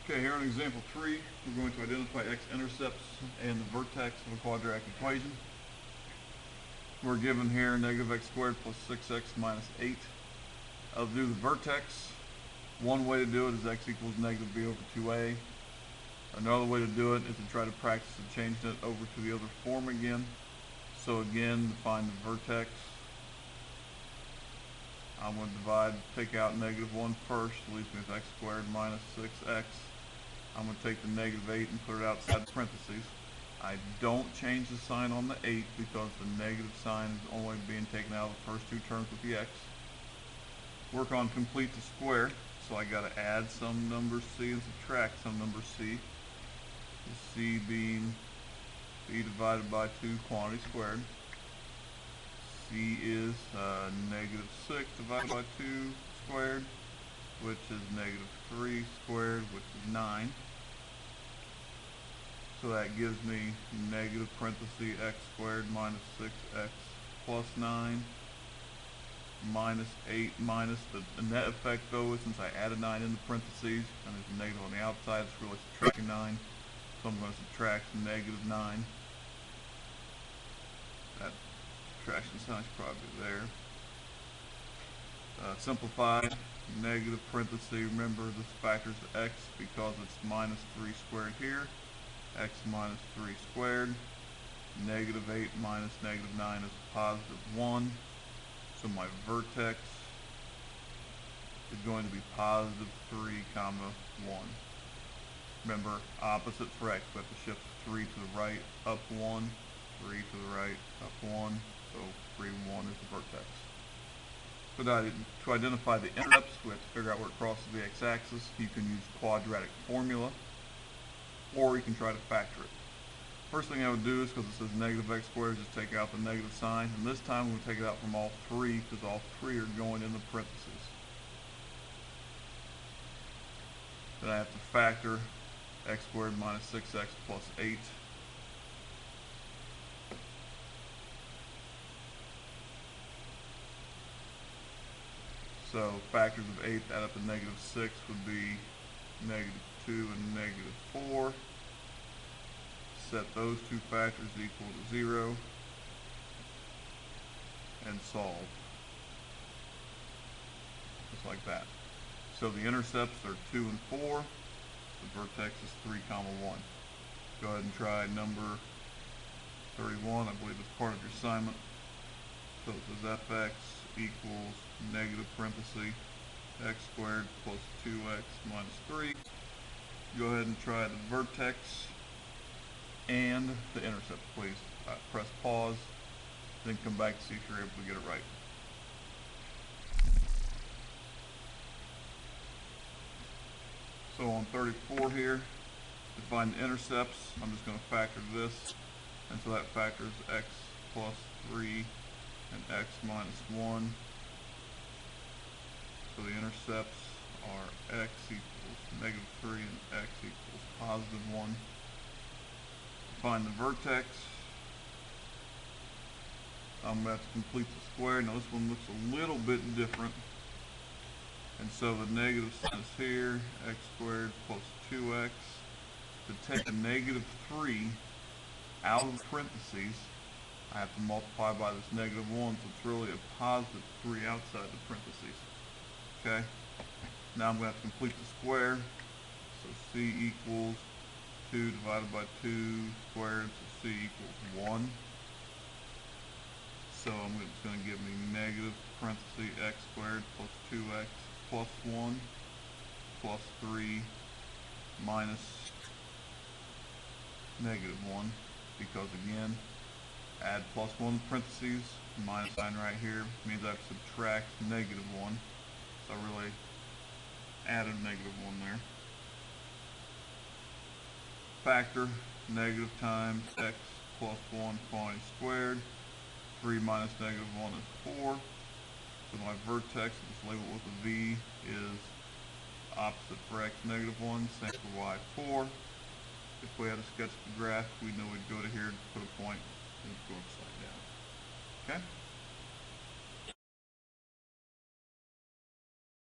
Okay, here on example 3, we're going to identify x-intercepts and the vertex of a quadratic equation. We're given here negative x squared plus 6x minus 8. I'll do the vertex. One way to do it is x equals negative b over 2a. Another way to do it is to try to practice and change it over to the other form again. So again, to find the vertex, I'm going to take out negative 1 first, leaves me with x squared minus 6x. I'm going to take the negative 8 and put it outside the parentheses. I don't change the sign on the 8 because the negative sign is only being taken out of the first two terms with the x. Work on complete the square, so I got to add some number c and subtract some number c. The c being b divided by 2 quantity squared. C is negative 6 divided by 2 squared, which is negative 3 squared, which is 9. So that gives me negative parenthesis x squared minus 6x plus 9 minus 8 minus the net effect though is since I added 9 in the parentheses and there's a negative on the outside, it's really subtracting 9. So I'm going to subtract negative 9. That subtraction sign is probably there. Simplify negative parenthesis. Remember this factors x because it's minus 3 squared here. X minus 3 squared. Negative 8 minus negative 9 is positive 1. So my vertex is going to be positive 3 comma 1. Remember, opposite for x, we have to shift 3 to the right, up 1, 3 to the right, up 1, so 3, 1 is the vertex. So to identify the intercepts, we have to figure out where it crosses the x-axis. You can use quadratic formula, or you can try to factor it. First thing I would do is, because it says negative x squared, just take out the negative sign, and this time we'll take it out from all three, because all three are going in the parentheses. Then I have to factor x squared minus 6x plus 8. So factors of 8 add up to negative 6 would be negative 2 and negative 4. Set those two factors equal to 0 and solve. Just like that. So the intercepts are 2 and 4. The vertex is 3 comma 1. Go ahead and try number 31. I believe it's part of your assignment. So it says fx equals negative parenthesis x squared plus 2x minus 3. Go ahead and try the vertex and the intercept, please. Press pause, then come back to see if you're able to get it right. So on 34 here, to find the intercepts, I'm just going to factor this, and so that factors x plus 3 and x minus 1. So the intercepts are x equals negative 3 and x equals positive 1. To find the vertex, I'm going to have to complete the square. Now this one looks a little bit different. And so the negative sign is here, x squared plus 2x. To take a negative 3 out of the parentheses, I have to multiply by this negative 1, so it's really a positive 3 outside the parentheses. Okay? Now I'm going to have to complete the square. So c equals 2 divided by 2 squared, so c equals 1. So it's going to give me negative parenthesis x squared plus 2x plus 1 plus 3 minus negative 1, because again, add plus 1 parentheses, minus sign right here means I have to subtract negative 1. So I really added negative 1 there. Factor negative times x plus 1 quantity squared. 3 minus negative 1 is 4. So my vertex, just label it with a V, is opposite for x negative 1, same for y 4. If we had to sketch the graph, we know we'd go to here, put a point, and go upside down. Okay?